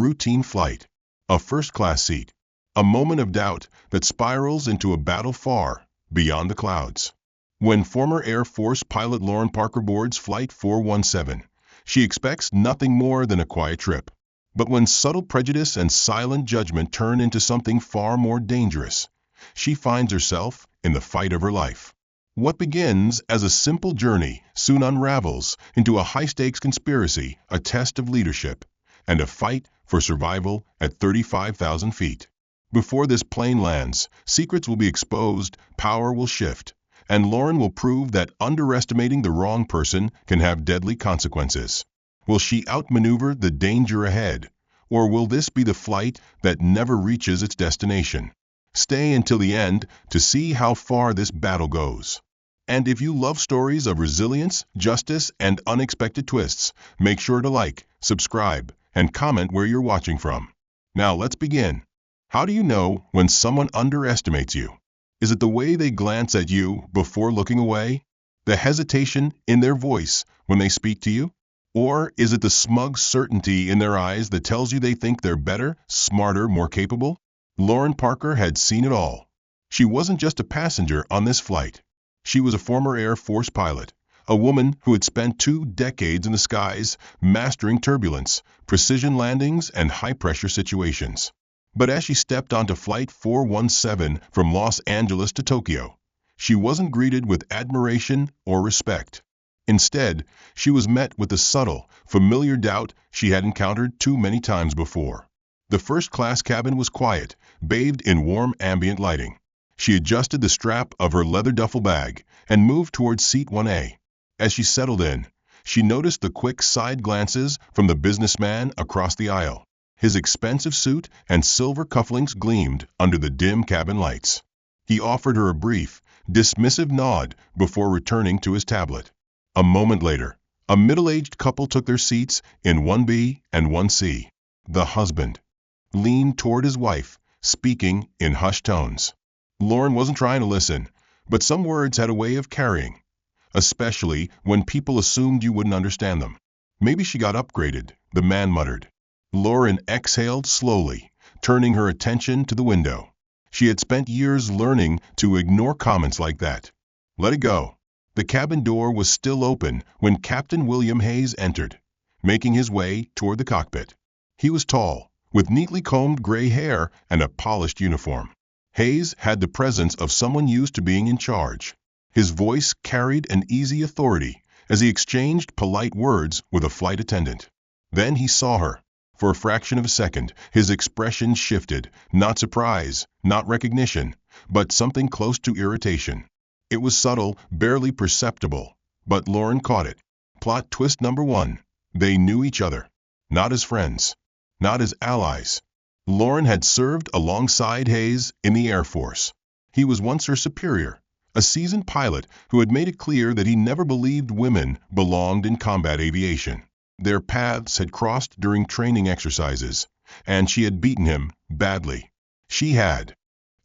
routine flight, a first-class seat, a moment of doubt that spirals into a battle far beyond the clouds. When former Air Force pilot Lauren Parker boards Flight 417, she expects nothing more than a quiet trip. But when subtle prejudice and silent judgment turn into something far more dangerous, she finds herself in the fight of her life. What begins as a simple journey soon unravels into a high-stakes conspiracy, a test of leadership, and a fight for survival at 35,000 feet. Before this plane lands, secrets will be exposed, power will shift, and Lauren will prove that underestimating the wrong person can have deadly consequences. Will she outmaneuver the danger ahead, or will this be the flight that never reaches its destination? Stay until the end to see how far this battle goes. And if you love stories of resilience, justice, and unexpected twists, make sure to like, subscribe, and comment where you're watching from. Now let's begin. How do you know when someone underestimates you? Is it the way they glance at you before looking away? The hesitation in their voice when they speak to you? Or is it the smug certainty in their eyes that tells you they think they're better, smarter, more capable? Lauren Parker had seen it all. She wasn't just a passenger on this flight. She was a former Air Force pilot, a woman who had spent 2 decades in the skies mastering turbulence, precision landings, and high-pressure situations. But as she stepped onto Flight 417 from Los Angeles to Tokyo, she wasn't greeted with admiration or respect. Instead, she was met with the subtle, familiar doubt she had encountered too many times before. The first-class cabin was quiet, bathed in warm ambient lighting. She adjusted the strap of her leather duffel bag and moved towards seat 1A. As she settled in, she noticed the quick side glances from the businessman across the aisle. His expensive suit and silver cufflinks gleamed under the dim cabin lights. He offered her a brief, dismissive nod before returning to his tablet. A moment later, a middle-aged couple took their seats in 1B and 1C. The husband leaned toward his wife, speaking in hushed tones. Lauren wasn't trying to listen, but some words had a way of carrying, especially when people assumed you wouldn't understand them. Maybe she got upgraded, the man muttered. Lauren exhaled slowly, turning her attention to the window. She had spent years learning to ignore comments like that. Let it go. The cabin door was still open when Captain William Hayes entered, making his way toward the cockpit. He was tall, with neatly combed gray hair and a polished uniform. Hayes had the presence of someone used to being in charge. His voice carried an easy authority as he exchanged polite words with a flight attendant. Then he saw her. For a fraction of a second, his expression shifted, not surprise, not recognition, but something close to irritation. It was subtle, barely perceptible, but Lauren caught it. Plot twist number 1. They knew each other. Not as friends. Not as allies. Lauren had served alongside Hayes in the Air Force. He was once her superior, a seasoned pilot who had made it clear that he never believed women belonged in combat aviation. Their paths had crossed during training exercises, and she had beaten him badly. She had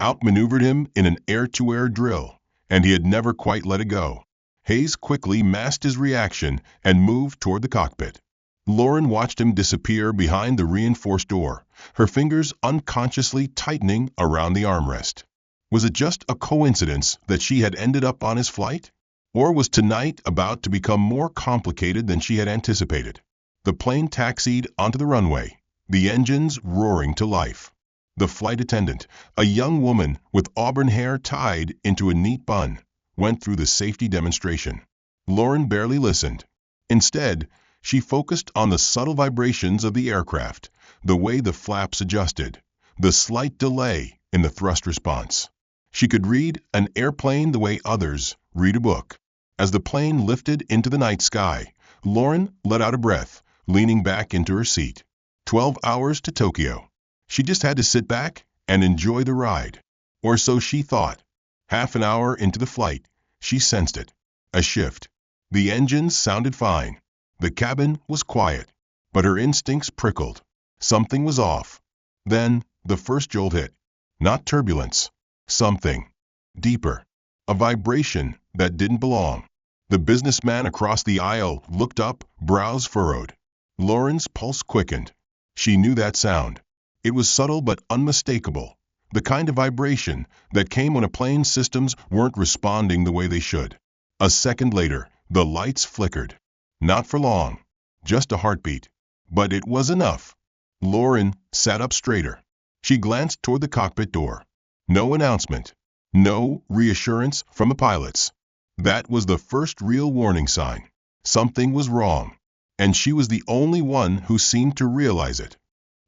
outmaneuvered him in an air-to-air drill, and he had never quite let it go. Hayes quickly masked his reaction and moved toward the cockpit. Lauren watched him disappear behind the reinforced door, her fingers unconsciously tightening around the armrest. Was it just a coincidence that she had ended up on his flight? Or was tonight about to become more complicated than she had anticipated? The plane taxied onto the runway, the engines roaring to life. The flight attendant, a young woman with auburn hair tied into a neat bun, went through the safety demonstration. Lauren barely listened. Instead, she focused on the subtle vibrations of the aircraft, the way the flaps adjusted, the slight delay in the thrust response. She could read an airplane the way others read a book. As the plane lifted into the night sky, Lauren let out a breath, leaning back into her seat. 12 hours to Tokyo. She just had to sit back and enjoy the ride. Or so she thought. Half an hour into the flight, she sensed it. A shift. The engines sounded fine. The cabin was quiet. But her instincts prickled. Something was off. Then, the first jolt hit. Not turbulence. Something deeper. A vibration that didn't belong. The businessman across the aisle looked up, brows furrowed. Lauren's pulse quickened. She knew that sound. It was subtle but unmistakable, the kind of vibration that came when a plane's systems weren't responding the way they should. A second later, the lights flickered. Not for long, just a heartbeat. But it was enough. Lauren sat up straighter. She glanced toward the cockpit door. No announcement. No reassurance from the pilots. That was the first real warning sign. Something was wrong. And she was the only one who seemed to realize it.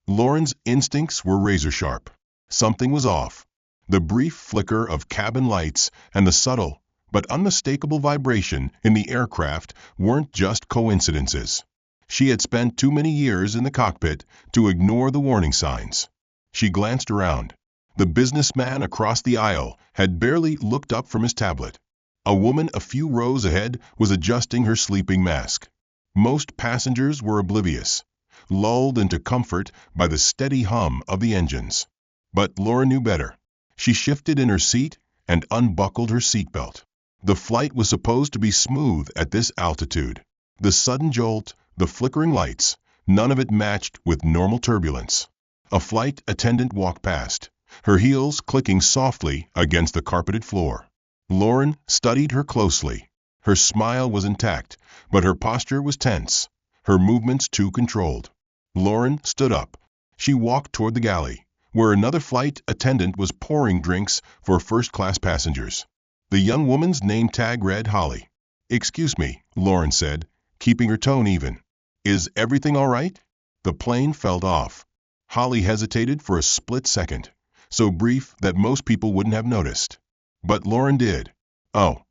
Lauren's instincts were razor-sharp. Something was off. The brief flicker of cabin lights and the subtle but unmistakable vibration in the aircraft weren't just coincidences. She had spent too many years in the cockpit to ignore the warning signs. She glanced around. The businessman across the aisle had barely looked up from his tablet. A woman a few rows ahead was adjusting her sleeping mask. Most passengers were oblivious, lulled into comfort by the steady hum of the engines. But Laura knew better. She shifted in her seat and unbuckled her seatbelt. The flight was supposed to be smooth at this altitude. The sudden jolt, the flickering lights, none of it matched with normal turbulence. A flight attendant walked past, her heels clicking softly against the carpeted floor. Lauren studied her closely. Her smile was intact, but her posture was tense, her movements too controlled. Lauren stood up. She walked toward the galley, where another flight attendant was pouring drinks for first-class passengers. The young woman's name tag read Holly. "Excuse me," Lauren said, keeping her tone even. "Is everything all right?" The plane felt off. Holly hesitated for a split second, so brief that most people wouldn't have noticed. But Lauren did. "Oh,"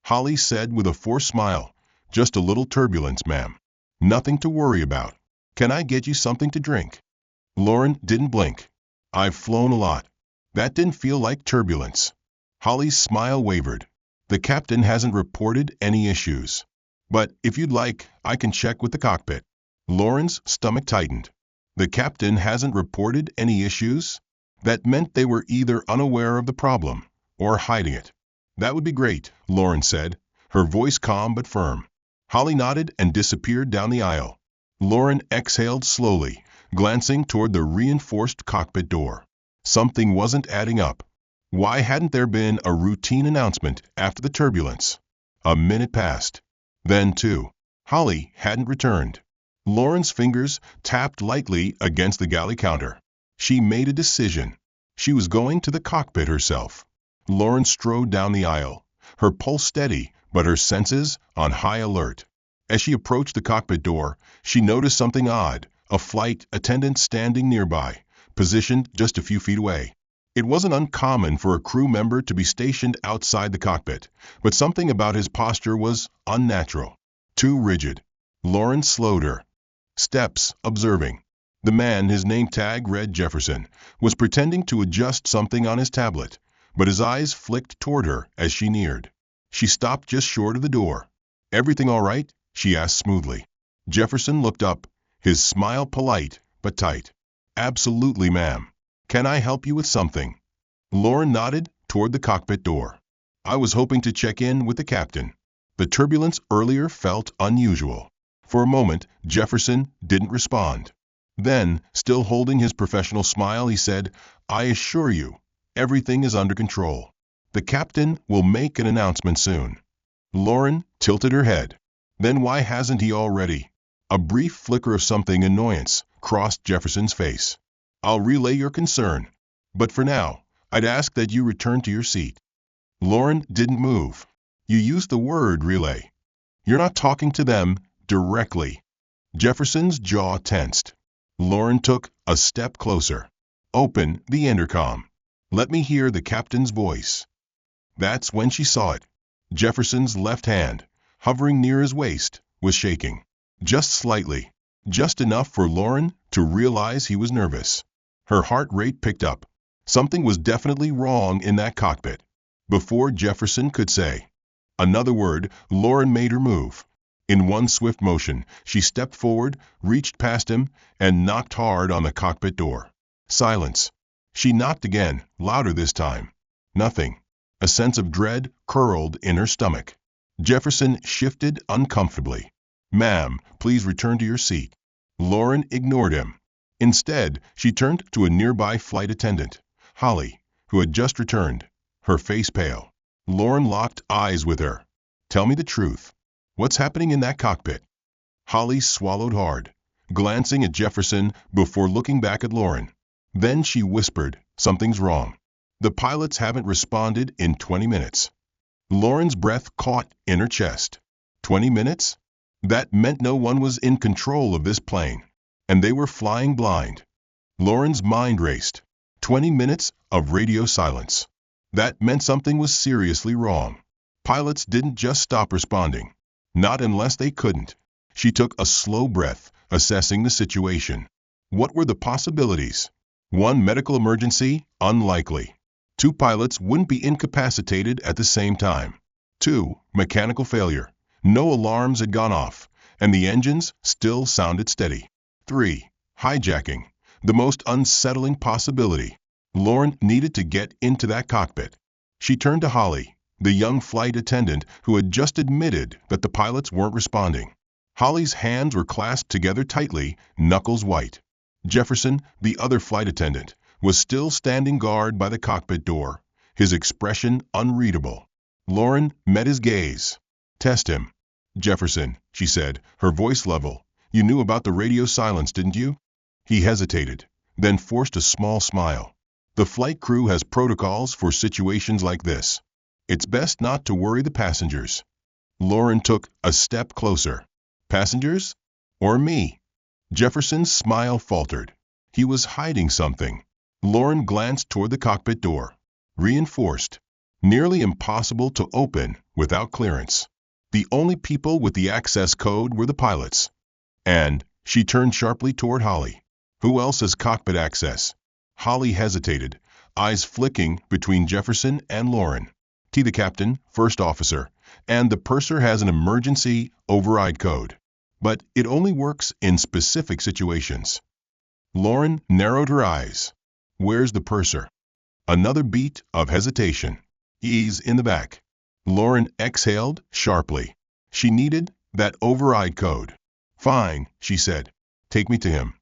Holly said with a forced smile, "just a little turbulence, ma'am. Nothing to worry about. Can I get you something to drink?" Lauren didn't blink. "I've flown a lot. That didn't feel like turbulence." Holly's smile wavered. "The captain hasn't reported any issues. But if you'd like, I can check with the cockpit." Lauren's stomach tightened. The captain hasn't reported any issues? That meant they were either unaware of the problem or hiding it. "That would be great," Lauren said, her voice calm but firm. Holly nodded and disappeared down the aisle. Lauren exhaled slowly, glancing toward the reinforced cockpit door. Something wasn't adding up. Why hadn't there been a routine announcement after the turbulence? A minute passed. Then two. Holly hadn't returned. Lauren's fingers tapped lightly against the galley counter. She made a decision. She was going to the cockpit herself. Lauren strode down the aisle, her pulse steady but her senses on high alert. As she approached the cockpit door, she noticed something odd, a flight attendant standing nearby, positioned just a few feet away. It wasn't uncommon for a crew member to be stationed outside the cockpit, but something about his posture was unnatural, too rigid. Lauren slowed her steps, observing. The man, his name tag read Jefferson, was pretending to adjust something on his tablet, but his eyes flicked toward her as she neared. She stopped just short of the door. "Everything all right?" she asked smoothly. Jefferson looked up, his smile polite but tight. "Absolutely, ma'am. Can I help you with something?" Lauren nodded toward the cockpit door. "I was hoping to check in with the captain." The turbulence earlier felt unusual. For a moment, Jefferson didn't respond. Then, still holding his professional smile, he said, "I assure you, everything is under control. The captain will make an announcement soon." Lauren tilted her head. Then why hasn't he already? A brief flicker of something annoyance crossed Jefferson's face. "I'll relay your concern. But for now, I'd ask that you return to your seat." Lauren didn't move. "You used the word relay. You're not talking to them directly." Jefferson's jaw tensed. Lauren took a step closer. "Open the intercom. Let me hear the captain's voice." That's when she saw it. Jefferson's left hand, hovering near his waist, was shaking. Just slightly. Just enough for Lauren to realize he was nervous. Her heart rate picked up. Something was definitely wrong in that cockpit. Before Jefferson could say another word, Lauren made her move. In one swift motion, she stepped forward, reached past him, and knocked hard on the cockpit door. Silence. She knocked again, louder this time. Nothing. A sense of dread curled in her stomach. Jefferson shifted uncomfortably. "Ma'am, please return to your seat." Lauren ignored him. Instead, she turned to a nearby flight attendant, Holly, who had just returned, her face pale. Lauren locked eyes with her. "Tell me the truth. What's happening in that cockpit?" Holly swallowed hard, glancing at Jefferson before looking back at Lauren. Then she whispered, "Something's wrong. The pilots haven't responded in 20 minutes." Lauren's breath caught in her chest. 20 minutes? That meant no one was in control of this plane, and they were flying blind. Lauren's mind raced. 20 minutes of radio silence. That meant something was seriously wrong. Pilots didn't just stop responding. Not unless they couldn't. She took a slow breath, assessing the situation. What were the possibilities? 1, medical emergency, unlikely. 2, pilots wouldn't be incapacitated at the same time. 2, mechanical failure. No alarms had gone off, and the engines still sounded steady. 3, hijacking. The most unsettling possibility. Lauren needed to get into that cockpit. She turned to Holly, the young flight attendant who had just admitted that the pilots weren't responding. Holly's hands were clasped together tightly, knuckles white. Jefferson, the other flight attendant, was still standing guard by the cockpit door, his expression unreadable. Lauren met his gaze. "Test him." "Jefferson," she said, her voice level, "you knew about the radio silence, didn't you?" He hesitated, then forced a small smile. "The flight crew has protocols for situations like this. It's best not to worry the passengers." Lauren took a step closer. "Passengers? Or me?" Jefferson's smile faltered. He was hiding something. Lauren glanced toward the cockpit door. Reinforced. Nearly impossible to open without clearance. The only people with the access code were the pilots. And she turned sharply toward Holly. "Who else has cockpit access?" Holly hesitated, eyes flicking between Jefferson and Lauren. "The captain, first officer, and the purser has an emergency override code. But it only works in specific situations." Lauren narrowed her eyes. "Where's the purser?" Another beat of hesitation. "He's in the back." Lauren exhaled sharply. She needed that override code. "Fine," she said. "Take me to him."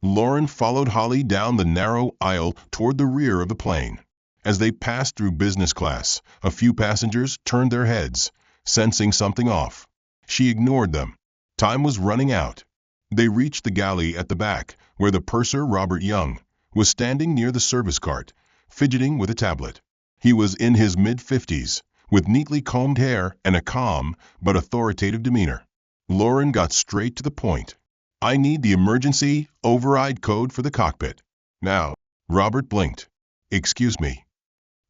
Lauren followed Holly down the narrow aisle toward the rear of the plane. As they passed through business class, a few passengers turned their heads, sensing something off. She ignored them. Time was running out. They reached the galley at the back, where the purser, Robert Young, was standing near the service cart, fidgeting with a tablet. He was in his mid-50s, with neatly combed hair and a calm but authoritative demeanor. Lauren got straight to the point. "I need the emergency override code for the cockpit. Now." Robert blinked. "Excuse me.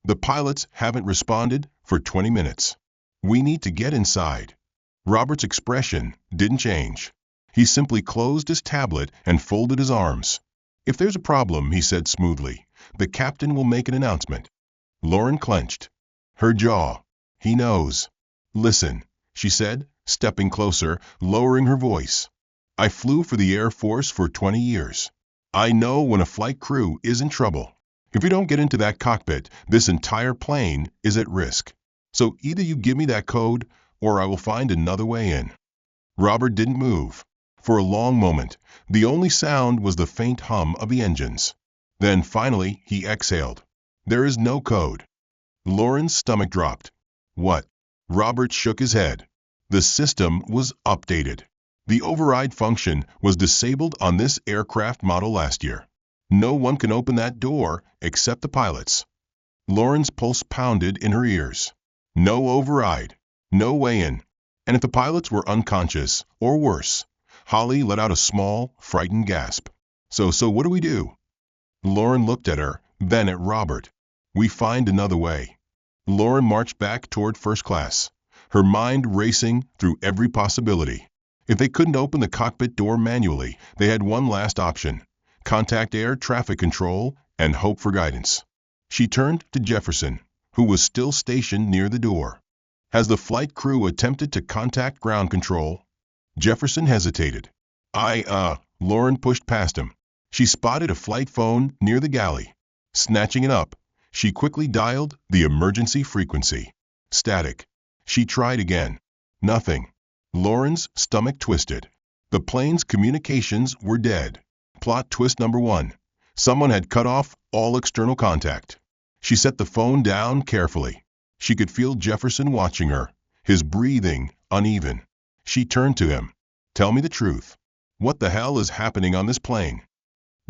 The pilots haven't responded for 20 minutes. We need to get inside." Robert's expression didn't change. He simply closed his tablet and folded his arms. "If there's a problem," he said smoothly, "the captain will make an announcement." Lauren clenched. Her jaw. "He knows." "Listen," she said, stepping closer, lowering her voice. "I flew for the Air Force for 20 years. I know when a flight crew is in trouble. If we don't get into that cockpit, this entire plane is at risk. So either you give me that code, or I will find another way in." Robert didn't move. For a long moment, the only sound was the faint hum of the engines. Then finally he exhaled. "There is no code." Lauren's stomach dropped. "What?" Robert shook his head. The system was updated. The override function was disabled on this aircraft model last year. No one can open that door except the pilots. Lauren's pulse pounded in her ears. No override. No way in. And if the pilots were unconscious, or worse, Holly let out a small, frightened gasp. So what do we do?" Lauren looked at her, then at Robert. "We find another way." Lauren marched back toward first class, her mind racing through every possibility. If they couldn't open the cockpit door manually, they had one last option: contact air traffic control and hope for guidance. She turned to Jefferson, who was still stationed near the door. "Has the flight crew attempted to contact ground control?" Jefferson hesitated. Lauren pushed past him. She spotted a flight phone near the galley. Snatching it up, she quickly dialed the emergency frequency. Static. She tried again. Nothing. Lauren's stomach twisted. The plane's communications were dead. Plot twist number 1. Someone had cut off all external contact. She set the phone down carefully. She could feel Jefferson watching her, his breathing uneven. She turned to him. "Tell me the truth. What the hell is happening on this plane?"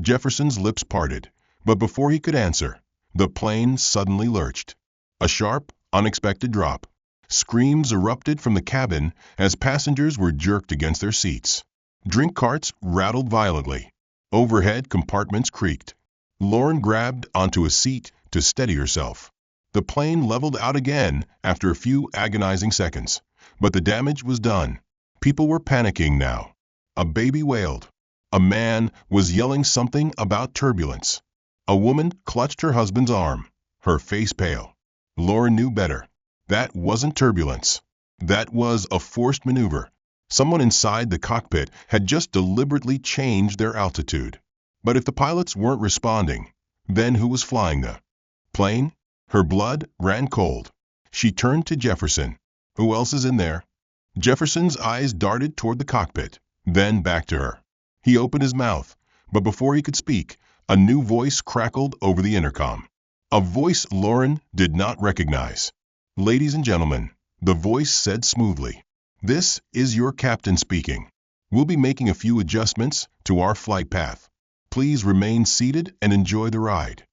Jefferson's lips parted, but before he could answer, the plane suddenly lurched. A sharp, unexpected drop. Screams erupted from the cabin as passengers were jerked against their seats. Drink carts rattled violently. Overhead compartments creaked. Lauren grabbed onto a seat to steady herself. The plane leveled out again after a few agonizing seconds, but the damage was done. People were panicking now. A baby wailed. A man was yelling something about turbulence. A woman clutched her husband's arm, her face pale. Lauren knew better. That wasn't turbulence. That was a forced maneuver. Someone inside the cockpit had just deliberately changed their altitude. But if the pilots weren't responding, then who was flying the plane? Her blood ran cold. She turned to Jefferson. "Who else is in there?" Jefferson's eyes darted toward the cockpit, then back to her. He opened his mouth, but before he could speak, a new voice crackled over the intercom. A voice Lauren did not recognize. "Ladies and gentlemen," the voice said smoothly, "this is your captain speaking. We'll be making a few adjustments to our flight path. Please remain seated and enjoy the ride."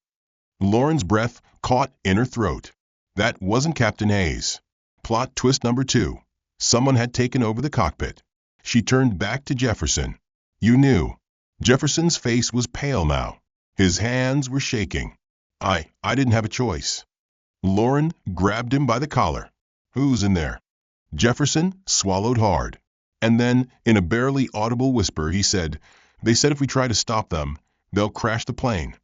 Lauren's breath caught in her throat. That wasn't Captain Hayes. Plot twist number 2. Someone had taken over the cockpit. She turned back to Jefferson. "You knew." Jefferson's face was pale now. His hands were shaking. I didn't have a choice." Lauren grabbed him by the collar. "Who's in there?" Jefferson swallowed hard. And then, in a barely audible whisper, he said, "They said if we try to stop them, they'll crash the plane."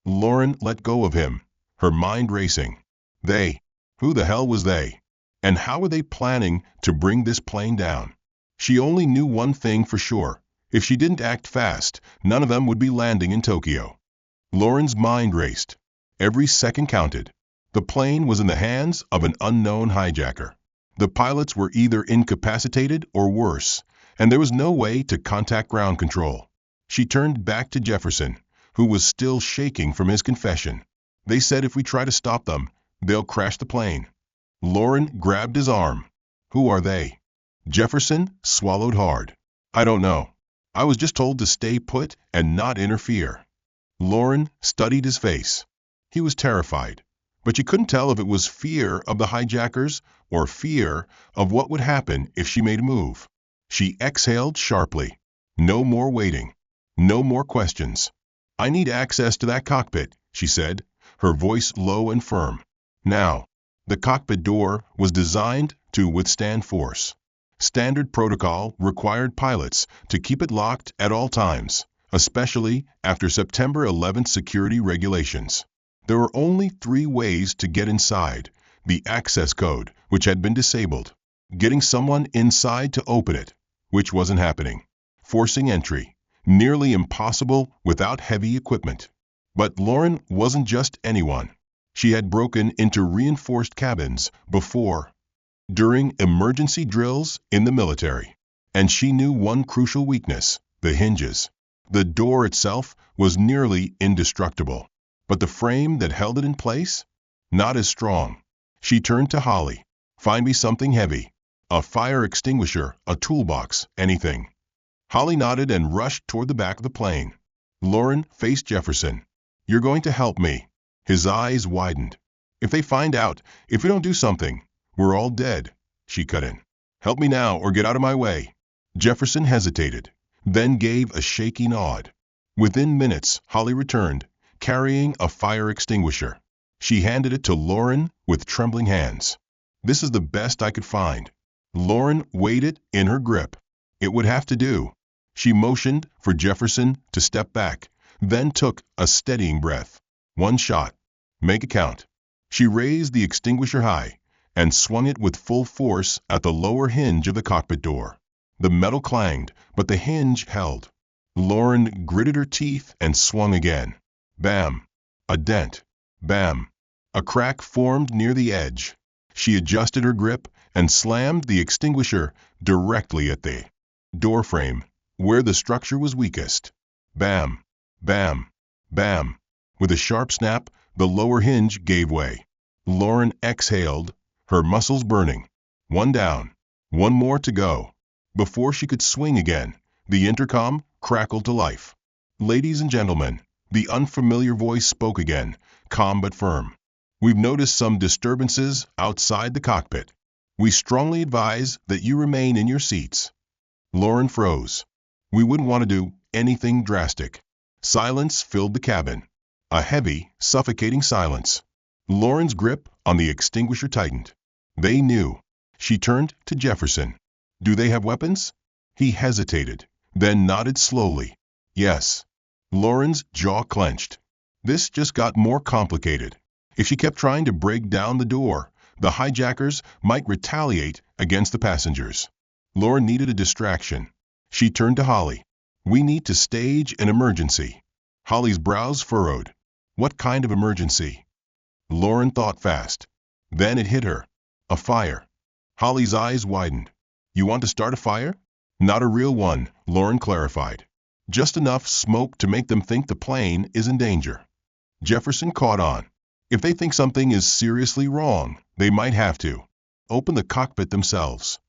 Lauren let go of him, her mind racing. They? Who the hell was they? And how were they planning to bring this plane down? She only knew one thing for sure. If she didn't act fast, none of them would be landing in Tokyo. Lauren's mind raced. Every second counted. The plane was in the hands of an unknown hijacker. The pilots were either incapacitated or worse, and there was no way to contact ground control. She turned back to Jefferson, who was still shaking from his confession. "They said if we try to stop them, they'll crash the plane." Lauren grabbed his arm. "Who are they?" Jefferson swallowed hard. "I don't know. I was just told to stay put and not interfere." Lauren studied his face. He was terrified, but she couldn't tell if it was fear of the hijackers or fear of what would happen if she made a move. She exhaled sharply. No more waiting. No more questions. "I need access to that cockpit," she said, her voice low and firm. Now, the cockpit door was designed to withstand force. Standard protocol required pilots to keep it locked at all times, especially after September 11th security regulations. There were only 3 ways to get inside: the access code, which had been disabled; getting someone inside to open it, which wasn't happening; forcing entry, nearly impossible without heavy equipment. But Lauren wasn't just anyone. She had broken into reinforced cabins before, during emergency drills in the military. And she knew one crucial weakness: the hinges. The door itself was nearly indestructible, but the frame that held it in place? Not as strong. She turned to Holly. "Find me something heavy. A fire extinguisher, a toolbox, anything." Holly nodded and rushed toward the back of the plane. Lauren faced Jefferson. "You're going to help me." His eyes widened. "If they find out, if we don't do something, we're all dead," she cut in. "Help me now or get out of my way." Jefferson hesitated, then gave a shaky nod. Within minutes, Holly returned, carrying a fire extinguisher. She handed it to Lauren with trembling hands. "This is the best I could find." Lauren weighed it in her grip. It would have to do. She motioned for Jefferson to step back, then took a steadying breath. "One shot. Make it count." She raised the extinguisher high and swung it with full force at the lower hinge of the cockpit door. The metal clanged, but the hinge held. Lauren gritted her teeth and swung again. Bam! A dent. Bam! A crack formed near the edge. She adjusted her grip and slammed the extinguisher directly at the doorframe, where the structure was weakest. Bam! Bam! Bam! With a sharp snap, the lower hinge gave way. Lauren exhaled, her muscles burning. One down. One more to go. Before she could swing again, the intercom crackled to life. "Ladies and gentlemen," the unfamiliar voice spoke again, calm but firm. "We've noticed some disturbances outside the cockpit. We strongly advise that you remain in your seats." Lauren froze. We wouldn't want to do anything drastic. Silence filled the cabin. A heavy, suffocating silence. Lauren's grip on the extinguisher tightened. They knew. She turned to Jefferson. "Do they have weapons?" He hesitated, then nodded slowly. "Yes." Lauren's jaw clenched. This just got more complicated. If she kept trying to break down the door, the hijackers might retaliate against the passengers. Lauren needed a distraction. She turned to Holly. "We need to stage an emergency." Holly's brows furrowed. "What kind of emergency?" Lauren thought fast. Then it hit her. A fire. Holly's eyes widened. "You want to start a fire?" "Not a real one," Lauren clarified. "Just enough smoke to make them think the plane is in danger." Jefferson caught on. "If they think something is seriously wrong, they might have to open the cockpit themselves."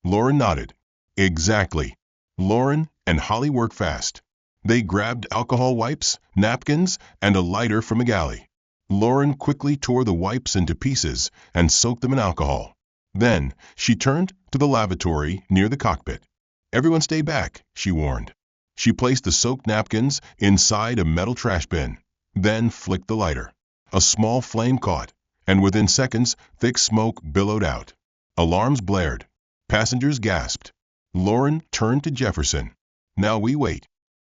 Lauren nodded. "Exactly." Lauren and Holly worked fast. They grabbed alcohol wipes, napkins, and a lighter from a galley. Lauren quickly tore the wipes into pieces and soaked them in alcohol. Then she turned to the lavatory near the cockpit. "Everyone stay back," she warned. She placed the soaked napkins inside a metal trash bin, then flicked the lighter. A small flame caught, and within seconds, thick smoke billowed out. Alarms blared. Passengers gasped. Lauren turned to Jefferson. "Now we wait."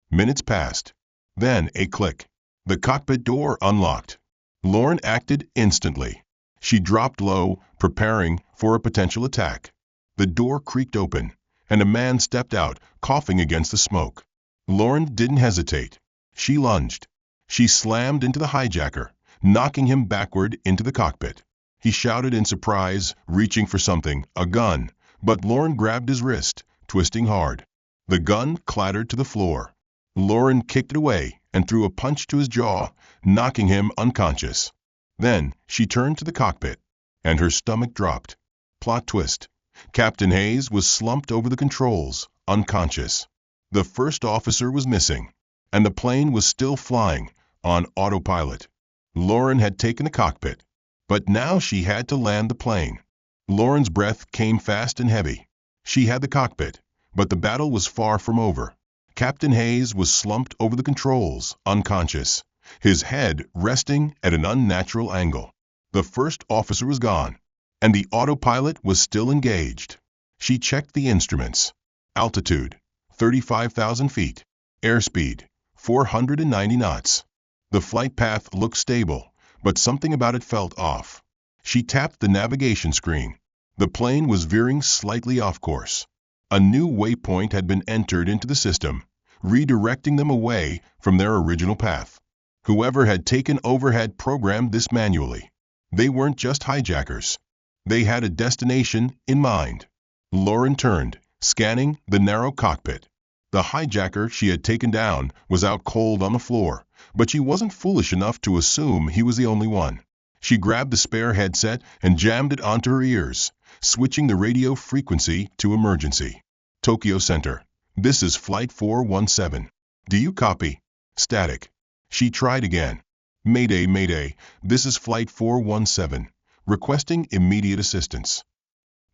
Minutes passed. Then a click. The cockpit door unlocked. Lauren acted instantly. She dropped low, preparing for a potential attack. The door creaked open, and a man stepped out, coughing against the smoke. Lauren didn't hesitate. She lunged. She slammed into the hijacker, knocking him backward into the cockpit. He shouted in surprise, reaching for something, a gun, but Lauren grabbed his wrist, twisting hard. The gun clattered to the floor. Lauren kicked it away and threw a punch to his jaw, knocking him unconscious. Then she turned to the cockpit, and her stomach dropped. Plot twist. Captain Hayes was slumped over the controls, unconscious. The first officer was missing, and the plane was still flying on autopilot. Lauren had taken the cockpit, but now she had to land the plane. Lauren's breath came fast and heavy. She had the cockpit, but the battle was far from over. Captain Hayes was slumped over the controls, unconscious, his head resting at an unnatural angle. The first officer was gone, and the autopilot was still engaged. She checked the instruments. Altitude, 35,000 feet. Airspeed, 490 knots. The flight path looked stable, but something about it felt off. She tapped the navigation screen. The plane was veering slightly off course. A new waypoint had been entered into the system, redirecting them away from their original path. Whoever had taken over had programmed this manually. They weren't just hijackers. They had a destination in mind. Lauren turned, scanning the narrow cockpit. The hijacker she had taken down was out cold on the floor, but she wasn't foolish enough to assume he was the only one. She grabbed the spare headset and jammed it onto her ears, switching the radio frequency to emergency. "Tokyo Center. This is Flight 417. Do you copy?" "Static." She tried again. "Mayday, Mayday. This is Flight 417. Requesting immediate assistance."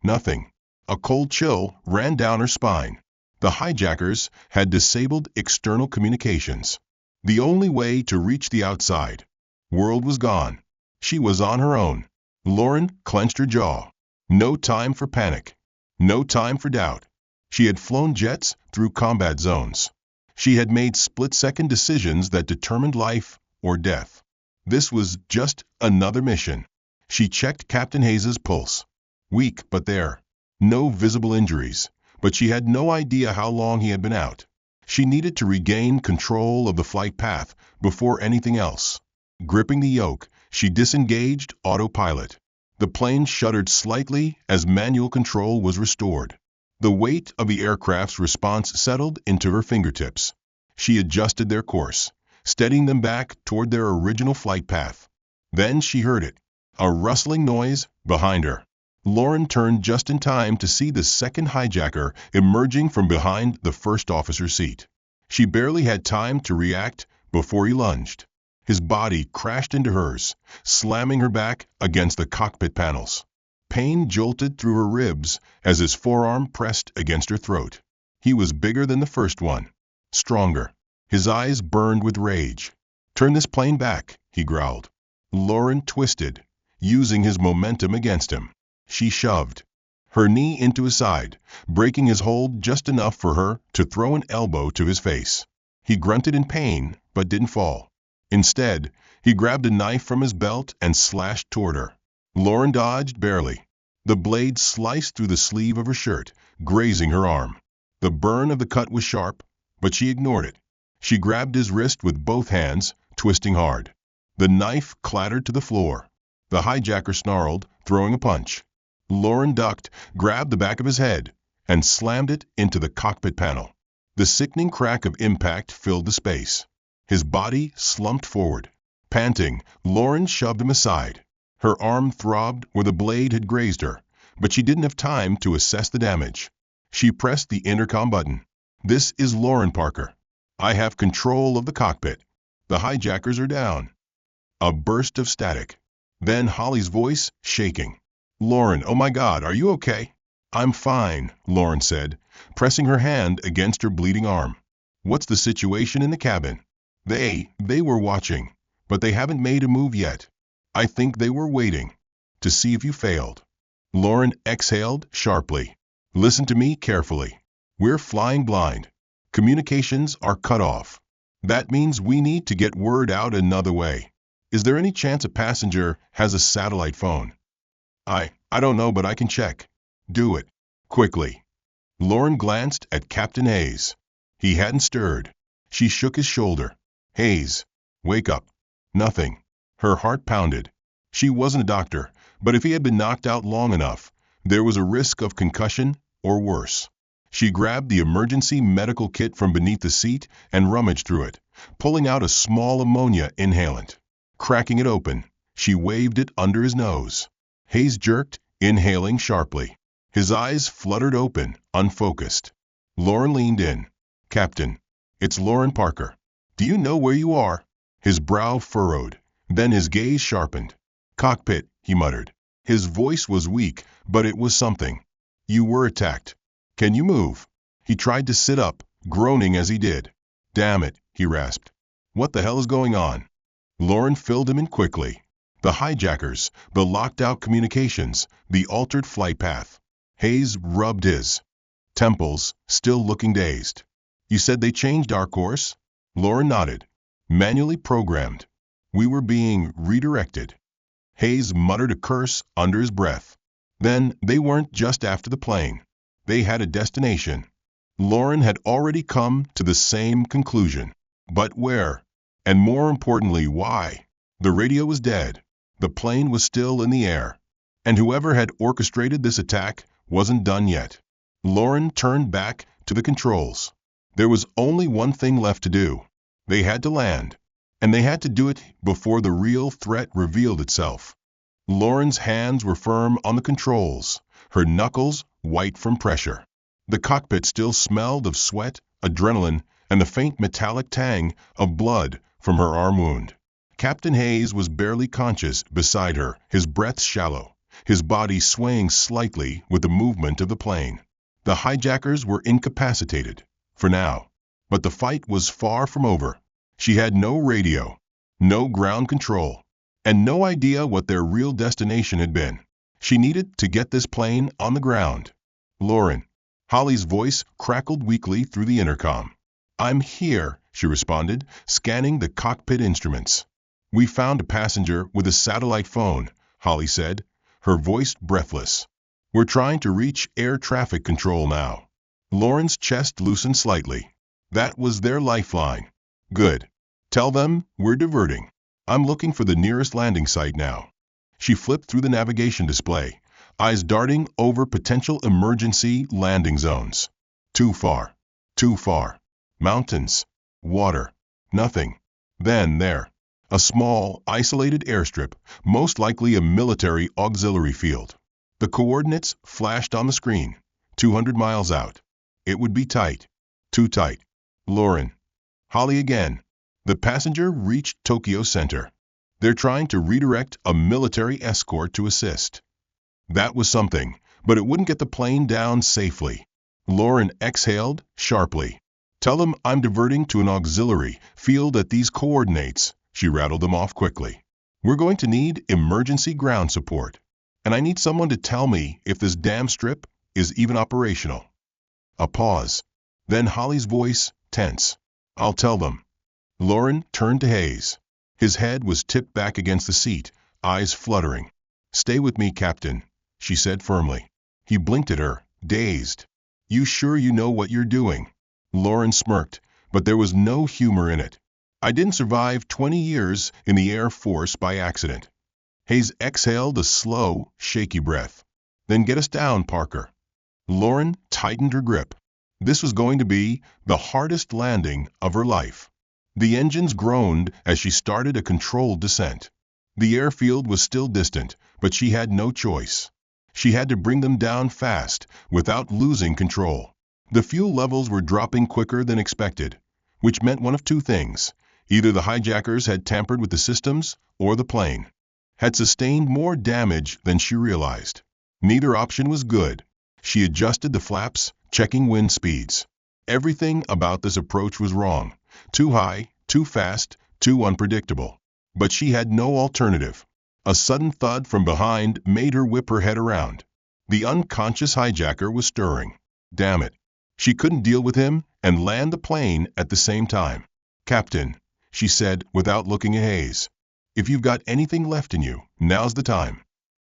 Nothing. A cold chill ran down her spine. The hijackers had disabled external communications. The only way to reach the outside world was gone. She was on her own. Lauren clenched her jaw. No time for panic. No time for doubt. She had flown jets through combat zones. She had made split-second decisions that determined life or death. This was just another mission. She checked Captain Hayes' pulse. Weak but there. No visible injuries, but she had no idea how long he had been out. She needed to regain control of the flight path before anything else. Gripping the yoke, she disengaged autopilot. The plane shuddered slightly as manual control was restored. The weight of the aircraft's response settled into her fingertips. She adjusted their course, steadying them back toward their original flight path. Then she heard it, a rustling noise behind her. Lauren turned just in time to see the second hijacker emerging from behind the first officer's seat. She barely had time to react before he lunged. His body crashed into hers, slamming her back against the cockpit panels. Pain jolted through her ribs as his forearm pressed against her throat. He was bigger than the first one, stronger. His eyes burned with rage. "Turn this plane back," he growled. Lauren twisted, using his momentum against him. She shoved her knee into his side, breaking his hold just enough for her to throw an elbow to his face. He grunted in pain, but didn't fall. Instead, he grabbed a knife from his belt and slashed toward her. Lauren dodged barely. The blade sliced through the sleeve of her shirt, grazing her arm. The burn of the cut was sharp, but she ignored it. She grabbed his wrist with both hands, twisting hard. The knife clattered to the floor. The hijacker snarled, throwing a punch. Lauren ducked, grabbed the back of his head, and slammed it into the cockpit panel. The sickening crack of impact filled the space. His body slumped forward. Panting, Lauren shoved him aside. Her arm throbbed where the blade had grazed her, but she didn't have time to assess the damage. She pressed the intercom button. "This is Lauren Parker. I have control of the cockpit. The hijackers are down." A burst of static. Then Holly's voice, shaking. "Lauren, oh my God, are you okay?" "I'm fine," Lauren said, pressing her hand against her bleeding arm. "What's the situation in the cabin?" They were watching, but they haven't made a move yet. I think they were waiting to see if you failed." Lauren exhaled sharply. "Listen to me carefully. We're flying blind. Communications are cut off. That means we need to get word out another way. Is there any chance a passenger has a satellite phone?" I don't know, but I can check." "Do it. Quickly." Lauren glanced at Captain Hayes. He hadn't stirred. She shook his shoulder. "Hayes, wake up." Nothing. Her heart pounded. She wasn't a doctor, but if he had been knocked out long enough, there was a risk of concussion or worse. She grabbed the emergency medical kit from beneath the seat and rummaged through it, pulling out a small ammonia inhalant. Cracking it open, she waved it under his nose. Hayes jerked, inhaling sharply. His eyes fluttered open, unfocused. Lauren leaned in. "Captain, it's Lauren Parker. Do you know where you are?" His brow furrowed. Then his gaze sharpened. "Cockpit," he muttered. His voice was weak, but it was something. "You were attacked. Can you move?" He tried to sit up, groaning as he did. "Damn it," he rasped. "What the hell is going on?" Lauren filled him in quickly. The hijackers, the locked-out communications, the altered flight path. Hayes rubbed his temples, still looking dazed. "You said they changed our course?" Lauren nodded. "Manually programmed. We were being redirected." Hayes muttered a curse under his breath. Then they weren't just after the plane. They had a destination. Lauren had already come to the same conclusion. But where? And more importantly, why? The radio was dead. The plane was still in the air. And whoever had orchestrated this attack wasn't done yet. Lauren turned back to the controls. There was only one thing left to do. They had to land. And they had to do it before the real threat revealed itself. Lauren's hands were firm on the controls, her knuckles white from pressure. The cockpit still smelled of sweat, adrenaline, and the faint metallic tang of blood from her arm wound. Captain Hayes was barely conscious beside her, his breath shallow, his body swaying slightly with the movement of the plane. The hijackers were incapacitated, for now. But the fight was far from over. She had no radio, no ground control, and no idea what their real destination had been. She needed to get this plane on the ground. "Lauren." Holly's voice crackled weakly through the intercom. "I'm here," she responded, scanning the cockpit instruments. "We found a passenger with a satellite phone," Holly said, her voice breathless. "We're trying to reach air traffic control now." Lauren's chest loosened slightly. That was their lifeline. "Good. Tell them we're diverting. I'm looking for the nearest landing site now." She flipped through the navigation display, eyes darting over potential emergency landing zones. Too far. Too far. Mountains. Water. Nothing. Then there. A small, isolated airstrip, most likely a military auxiliary field. The coordinates flashed on the screen. 200 miles out. It would be tight. Too tight. Lauren. Holly again. The passenger reached Tokyo Center. They're trying to redirect a military escort to assist. That was something, but it wouldn't get the plane down safely. Lauren exhaled sharply. Tell them I'm diverting to an auxiliary field at these coordinates. She rattled them off quickly. We're going to need emergency ground support. And I need someone to tell me if this damn strip is even operational. A pause. Then Holly's voice, tense. I'll tell them. Lauren turned to Hayes. His head was tipped back against the seat, eyes fluttering. Stay with me, Captain, she said firmly. He blinked at her, dazed. You sure you know what you're doing? Lauren smirked, but there was no humor in it. I didn't survive 20 years in the Air Force by accident. Hayes exhaled a slow, shaky breath. Then get us down, Parker. Lauren tightened her grip. This was going to be the hardest landing of her life. The engines groaned as she started a controlled descent. The airfield was still distant, but she had no choice. She had to bring them down fast, without losing control. The fuel levels were dropping quicker than expected, which meant one of two things. Either the hijackers had tampered with the systems, or the plane had sustained more damage than she realized. Neither option was good. She adjusted the flaps, checking wind speeds. Everything about this approach was wrong. Too high, too fast, too unpredictable. But she had no alternative. A sudden thud from behind made her whip her head around. The unconscious hijacker was stirring. Damn it. She couldn't deal with him and land the plane at the same time. Captain, she said without looking at Hayes. If you've got anything left in you, now's the time.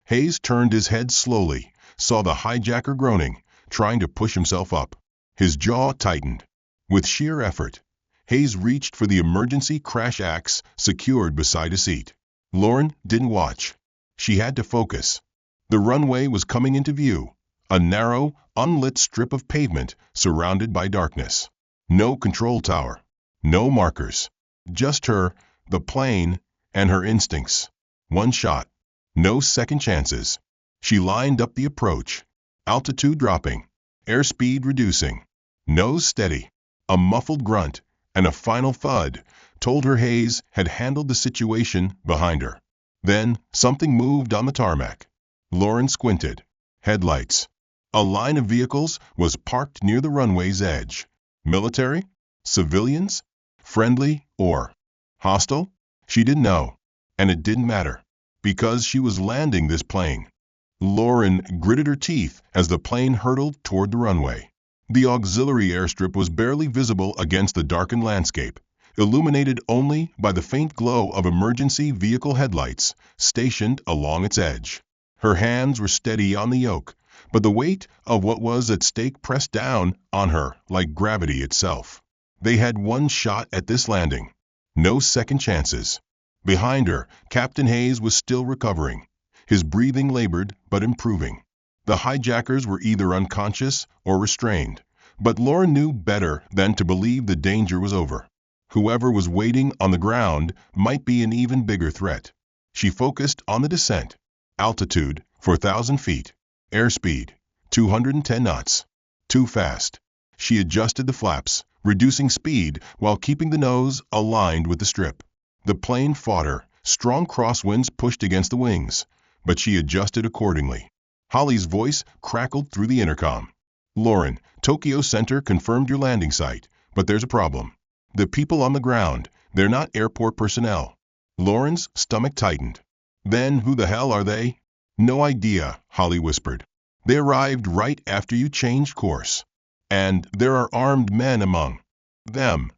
Hayes turned his head slowly, saw the hijacker groaning, trying to push himself up. His jaw tightened. With sheer effort, Hayes reached for the emergency crash axe secured beside his seat. Lauren didn't watch. She had to focus. The runway was coming into view, a narrow, unlit strip of pavement surrounded by darkness. No control tower. No markers. Just her, the plane, and her instincts. One shot. No second chances. She lined up the approach. Altitude dropping. Airspeed reducing. Nose steady. A muffled grunt and a final thud told her Hayes had handled the situation behind her. Then something moved on the tarmac. Lauren squinted. Headlights. A line of vehicles was parked near the runway's edge. Military? Civilians? Friendly or hostile? She didn't know. And it didn't matter. Because she was landing this plane. Lauren gritted her teeth as the plane hurtled toward the runway. The auxiliary airstrip was barely visible against the darkened landscape, illuminated only by the faint glow of emergency vehicle headlights stationed along its edge. Her hands were steady on the yoke, but the weight of what was at stake pressed down on her like gravity itself. They had one shot at this landing. No second chances. Behind her, Captain Hayes was still recovering. His breathing labored but improving. The hijackers were either unconscious or restrained, but Lauren knew better than to believe the danger was over. Whoever was waiting on the ground might be an even bigger threat. She focused on the descent. Altitude, 4,000 feet. Airspeed, 210 knots. Too fast. She adjusted the flaps, reducing speed while keeping the nose aligned with the strip. The plane fought her. Strong crosswinds pushed against the wings, but she adjusted accordingly. Holly's voice crackled through the intercom. Lauren, Tokyo Center confirmed your landing site, but there's a problem. The people on the ground, they're not airport personnel. Lauren's stomach tightened. Then who the hell are they? No idea, Holly whispered. They arrived right after you changed course. And there are armed men among them.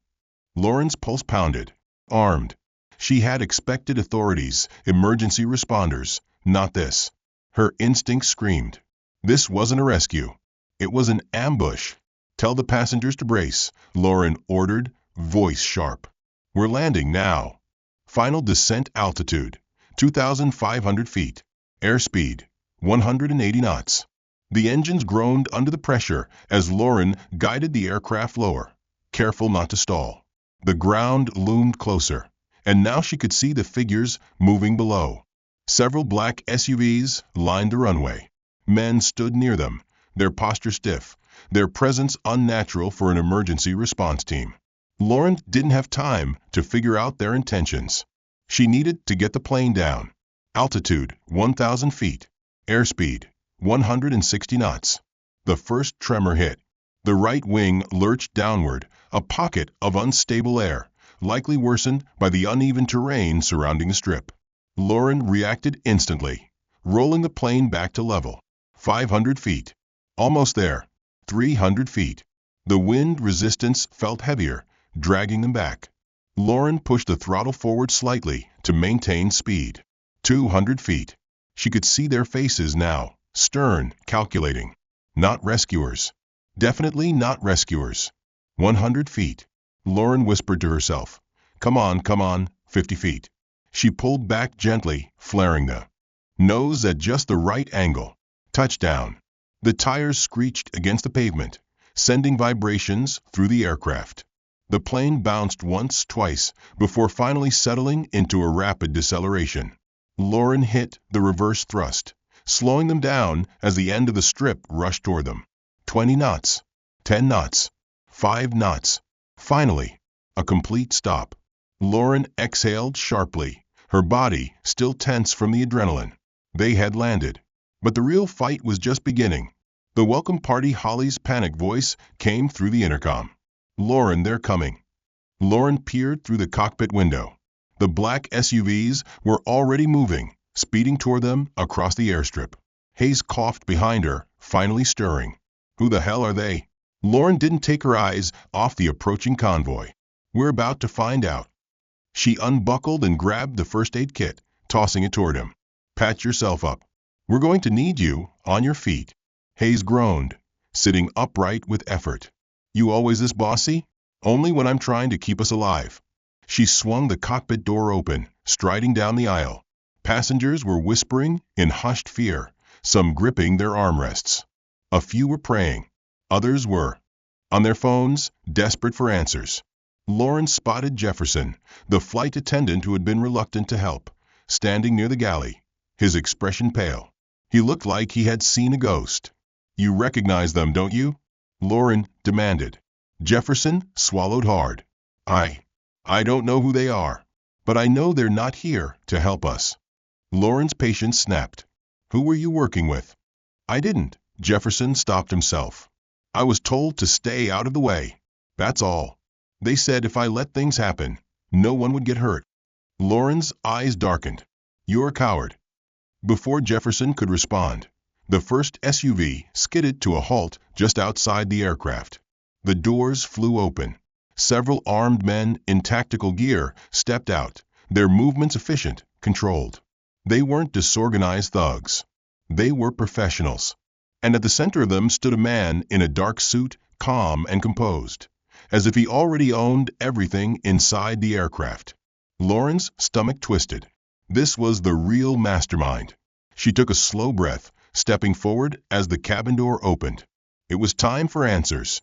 Lauren's pulse pounded. Armed. She had expected authorities, emergency responders, not this. Her instinct screamed. This wasn't a rescue. It was an ambush. Tell the passengers to brace, Lauren ordered, voice sharp. We're landing now. Final descent altitude, 2,500 feet. Airspeed, 180 knots. The engines groaned under the pressure as Lauren guided the aircraft lower, careful not to stall. The ground loomed closer, and now she could see the figures moving below. Several black SUVs lined the runway. Men stood near them, their posture stiff, their presence unnatural for an emergency response team. Lauren didn't have time to figure out their intentions. She needed to get the plane down. Altitude, 1,000 feet. Airspeed, 160 knots. The first tremor hit. The right wing lurched downward, a pocket of unstable air, likely worsened by the uneven terrain surrounding the strip. Lauren reacted instantly, rolling the plane back to level. 500 feet. Almost there. 300 feet. The wind resistance felt heavier, dragging them back. Lauren pushed the throttle forward slightly to maintain speed. 200 feet. She could see their faces now, stern, calculating. Not rescuers. Definitely not rescuers. 100 feet. Lauren whispered to herself. Come on, 50 feet. She pulled back gently, flaring the nose at just the right angle. Touchdown. The tires screeched against the pavement, sending vibrations through the aircraft. The plane bounced once, twice, before finally settling into a rapid deceleration. Lauren hit the reverse thrust, slowing them down as the end of the strip rushed toward them. 20 knots. 10 knots. 5 knots. Finally, a complete stop. Lauren exhaled sharply, her body still tense from the adrenaline. They had landed. But the real fight was just beginning. The welcome party Holly's panic voice came through the intercom. Lauren, they're coming. Lauren peered through the cockpit window. The black SUVs were already moving, speeding toward them across the airstrip. Hayes coughed behind her, finally stirring. Who the hell are they? Lauren didn't take her eyes off the approaching convoy. We're about to find out. She unbuckled and grabbed the first aid kit, tossing it toward him. Patch yourself up. We're going to need you on your feet. Hayes groaned, sitting upright with effort. You always this bossy? Only when I'm trying to keep us alive. She swung the cockpit door open, striding down the aisle. Passengers were whispering in hushed fear, some gripping their armrests. A few were praying. Others were on their phones, desperate for answers. Lauren spotted Jefferson, the flight attendant who had been reluctant to help, standing near the galley, his expression pale. He looked like he had seen a ghost. You recognize them, don't you? Lauren demanded. Jefferson swallowed hard. I don't know who they are, but I know they're not here to help us. Lauren's patience snapped. Who were you working with? I didn't. Jefferson stopped himself. I was told to stay out of the way. That's all. They said if I let things happen, no one would get hurt. Lauren's eyes darkened. You're a coward. Before Jefferson could respond, the first SUV skidded to a halt just outside the aircraft. The doors flew open. Several armed men in tactical gear stepped out, their movements efficient, controlled. They weren't disorganized thugs. They were professionals. And at the center of them stood a man in a dark suit, calm and composed, as if he already owned everything inside the aircraft. Lauren's stomach twisted. This was the real mastermind. She took a slow breath, stepping forward as the cabin door opened. It was time for answers.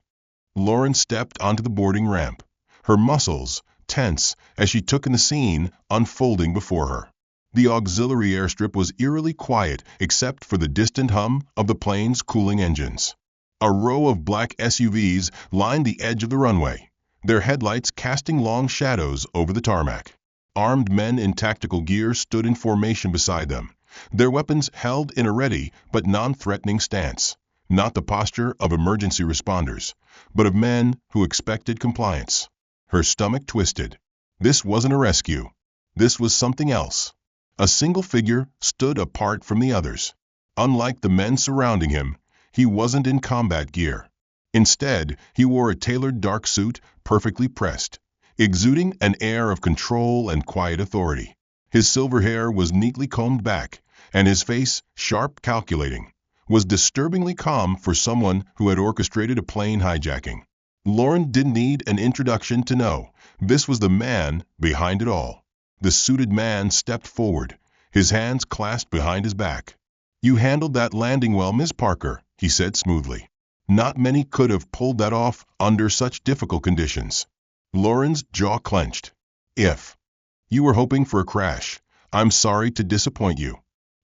Lauren stepped onto the boarding ramp, her muscles tense as she took in the scene unfolding before her. The auxiliary airstrip was eerily quiet except for the distant hum of the plane's cooling engines. A row of black SUVs lined the edge of the runway, their headlights casting long shadows over the tarmac. Armed men in tactical gear stood in formation beside them, their weapons held in a ready but non-threatening stance. Not the posture of emergency responders, but of men who expected compliance. Her stomach twisted. This wasn't a rescue. This was something else. A single figure stood apart from the others. Unlike the men surrounding him, he wasn't in combat gear. Instead, he wore a tailored dark suit, perfectly pressed, exuding an air of control and quiet authority. His silver hair was neatly combed back, and his face, sharp, calculating, was disturbingly calm for someone who had orchestrated a plane hijacking. Lauren didn't need an introduction to know this was the man behind it all. The suited man stepped forward, his hands clasped behind his back. You handled that landing well, Miss Parker, he said smoothly. Not many could have pulled that off under such difficult conditions. Lauren's jaw clenched. If you were hoping for a crash, I'm sorry to disappoint you.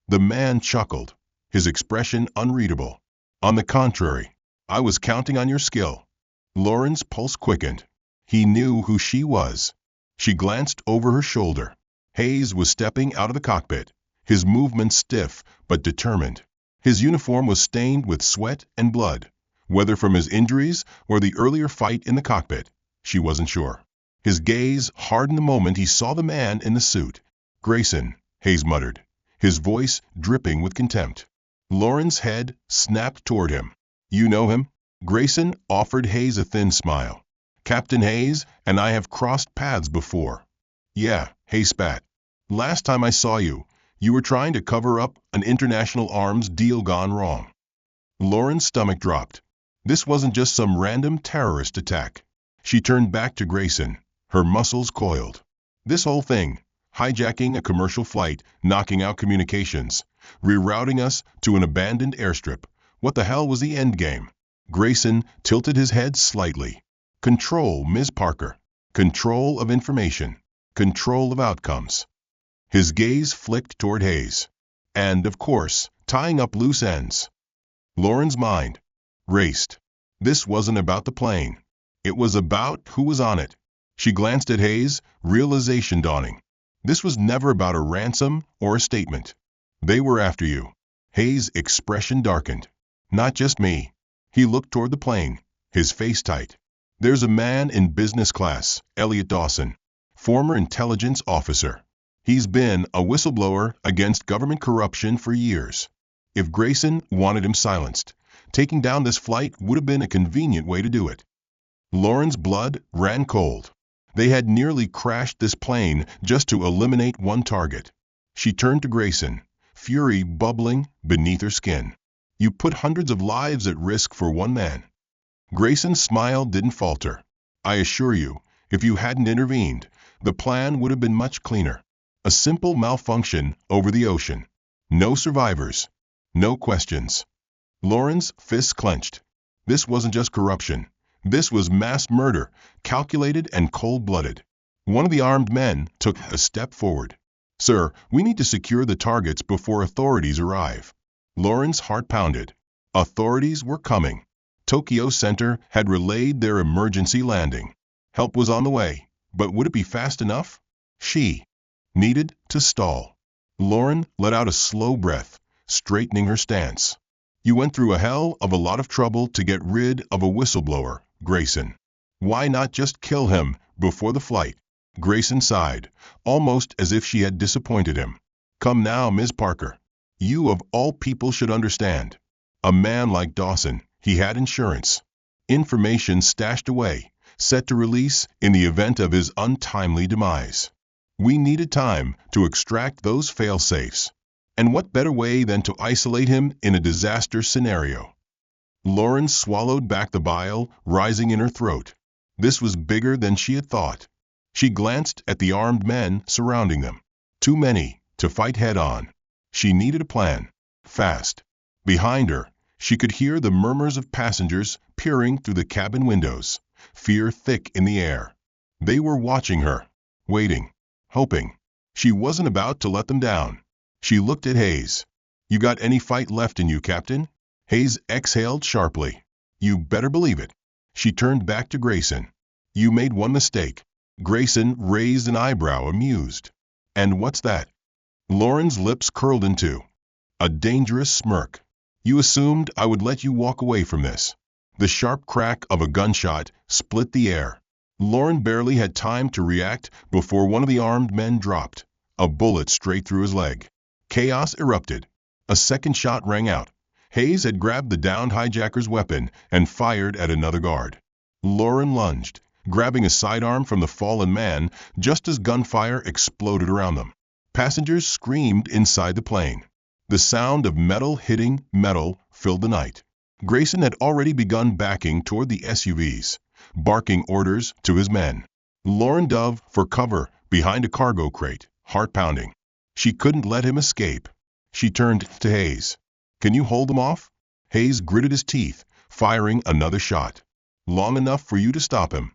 The man chuckled, his expression unreadable. On the contrary, I was counting on your skill. Lauren's pulse quickened. He knew who she was. She glanced over her shoulder. Hayes was stepping out of the cockpit, his movements stiff but determined. His uniform was stained with sweat and blood. Whether from his injuries or the earlier fight in the cockpit, she wasn't sure. His gaze hardened the moment he saw the man in the suit. Grayson, Hayes muttered, his voice dripping with contempt. Lauren's head snapped toward him. You know him? Grayson offered Hayes a thin smile. Captain Hayes and I have crossed paths before. Yeah, Hayes spat. Last time I saw you, you were trying to cover up an international arms deal gone wrong. Lauren's stomach dropped. This wasn't just some random terrorist attack. She turned back to Grayson, her muscles coiled. This whole thing, hijacking a commercial flight, knocking out communications, rerouting us to an abandoned airstrip. What the hell was the end game? Grayson tilted his head slightly. Control, Ms. Parker. Control of information. Control of outcomes. His gaze flicked toward Hayes. And, of course, tying up loose ends. Lauren's mind raced. This wasn't about the plane. It was about who was on it. She glanced at Hayes, realization dawning. This was never about a ransom or a statement. They were after you. Hayes' expression darkened. Not just me. He looked toward the plane, his face tight. There's a man in business class, Elliot Dawson, former intelligence officer. He's been a whistleblower against government corruption for years. If Grayson wanted him silenced, taking down this flight would have been a convenient way to do it. Lauren's blood ran cold. They had nearly crashed this plane just to eliminate one target. She turned to Grayson, fury bubbling beneath her skin. You put hundreds of lives at risk for one man. Grayson's smile didn't falter. I assure you, if you hadn't intervened, the plan would have been much cleaner. A simple malfunction over the ocean. No survivors. No questions. Lauren's fists clenched. This wasn't just corruption. This was mass murder, calculated and cold-blooded. One of the armed men took a step forward. Sir, we need to secure the targets before authorities arrive. Lauren's heart pounded. Authorities were coming. Tokyo Center had relayed their emergency landing. Help was on the way, but would it be fast enough? She needed to stall. Lauren let out a slow breath, straightening her stance. You went through a hell of a lot of trouble to get rid of a whistleblower, Grayson. Why not just kill him before the flight? Grayson sighed, almost as if she had disappointed him. Come now, Ms. Parker. You of all people should understand. A man like Dawson, he had insurance. Information stashed away, set to release in the event of his untimely demise. We needed time to extract those fail-safes. And what better way than to isolate him in a disaster scenario? Lauren swallowed back the bile rising in her throat. This was bigger than she had thought. She glanced at the armed men surrounding them. Too many to fight head-on. She needed a plan. Fast. Behind her, she could hear the murmurs of passengers peering through the cabin windows, fear thick in the air. They were watching her, waiting, hoping. She wasn't about to let them down. She looked at Hayes. You got any fight left in you, Captain? Hayes exhaled sharply. You better believe it. She turned back to Grayson. You made one mistake. Grayson raised an eyebrow, amused. And what's that? Lauren's lips curled into a dangerous smirk. You assumed I would let you walk away from this. The sharp crack of a gunshot split the air. Lauren barely had time to react before one of the armed men dropped, a bullet straight through his leg. Chaos erupted. A second shot rang out. Hayes had grabbed the downed hijacker's weapon and fired at another guard. Lauren lunged, grabbing a sidearm from the fallen man just as gunfire exploded around them. Passengers screamed inside the plane. The sound of metal hitting metal filled the night. Grayson had already begun backing toward the SUVs, barking orders to his men. Lauren dove for cover behind a cargo crate, heart pounding. She couldn't let him escape. She turned to Hayes. Can you hold them off? Hayes gritted his teeth, firing another shot. Long enough for you to stop him.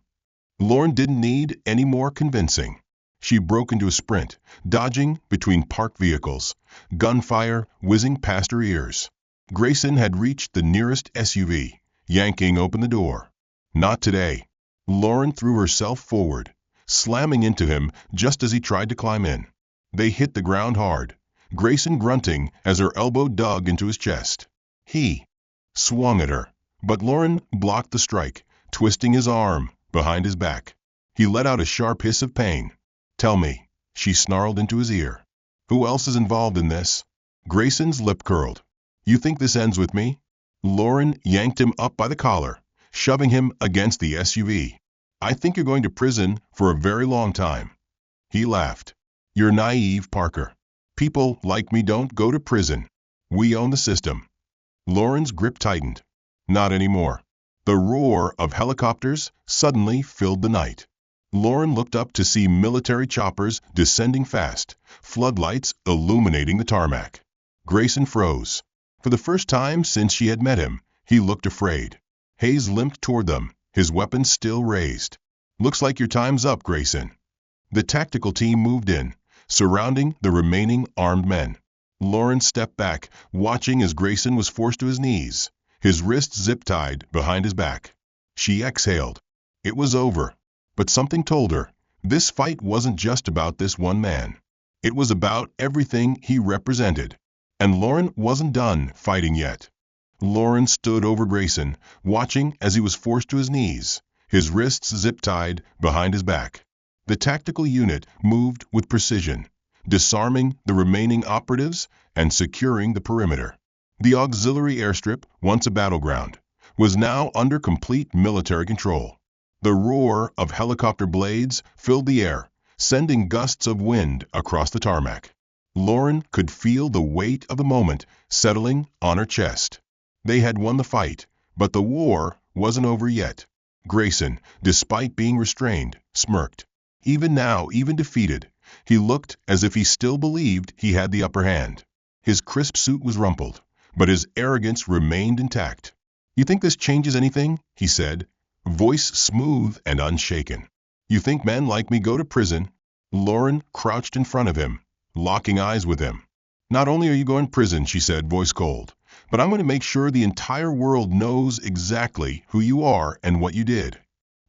Lauren didn't need any more convincing. She broke into a sprint, dodging between parked vehicles, gunfire whizzing past her ears. Grayson had reached the nearest SUV, yanking open the door. Not today. Lauren threw herself forward, slamming into him just as he tried to climb in. They hit the ground hard, Grayson grunting as her elbow dug into his chest. He swung at her, but Lauren blocked the strike, twisting his arm behind his back. He let out a sharp hiss of pain. "Tell me," she snarled into his ear. "Who else is involved in this?" Grayson's lip curled. "You think this ends with me?" Lauren yanked him up by the collar, shoving him against the SUV. "I think you're going to prison for a very long time." He laughed. "You're naive, Parker. People like me don't go to prison. We own the system." Lauren's grip tightened. Not anymore. The roar of helicopters suddenly filled the night. Lauren looked up to see military choppers descending fast, floodlights illuminating the tarmac. Grayson froze. For the first time since she had met him, he looked afraid. Hayes limped toward them, his weapon still raised. "Looks like your time's up, Grayson." The tactical team moved in, surrounding the remaining armed men. Lauren stepped back, watching as Grayson was forced to his knees, his wrists zip-tied behind his back. She exhaled. It was over. But something told her, this fight wasn't just about this one man. It was about everything he represented. And Lauren wasn't done fighting yet. Lauren stood over Grayson, watching as he was forced to his knees, his wrists zip-tied behind his back. The tactical unit moved with precision, disarming the remaining operatives and securing the perimeter. The auxiliary airstrip, once a battleground, was now under complete military control. The roar of helicopter blades filled the air, sending gusts of wind across the tarmac. Lauren could feel the weight of the moment settling on her chest. They had won the fight, but the war wasn't over yet. Grayson, despite being restrained, smirked. Even now, even defeated, he looked as if he still believed he had the upper hand. His crisp suit was rumpled, but his arrogance remained intact. "You think this changes anything?" he said, voice smooth and unshaken. "You think men like me go to prison?" Lauren crouched in front of him, locking eyes with him. "Not only are you going to prison," she said, voice cold, "but I'm going to make sure the entire world knows exactly who you are and what you did."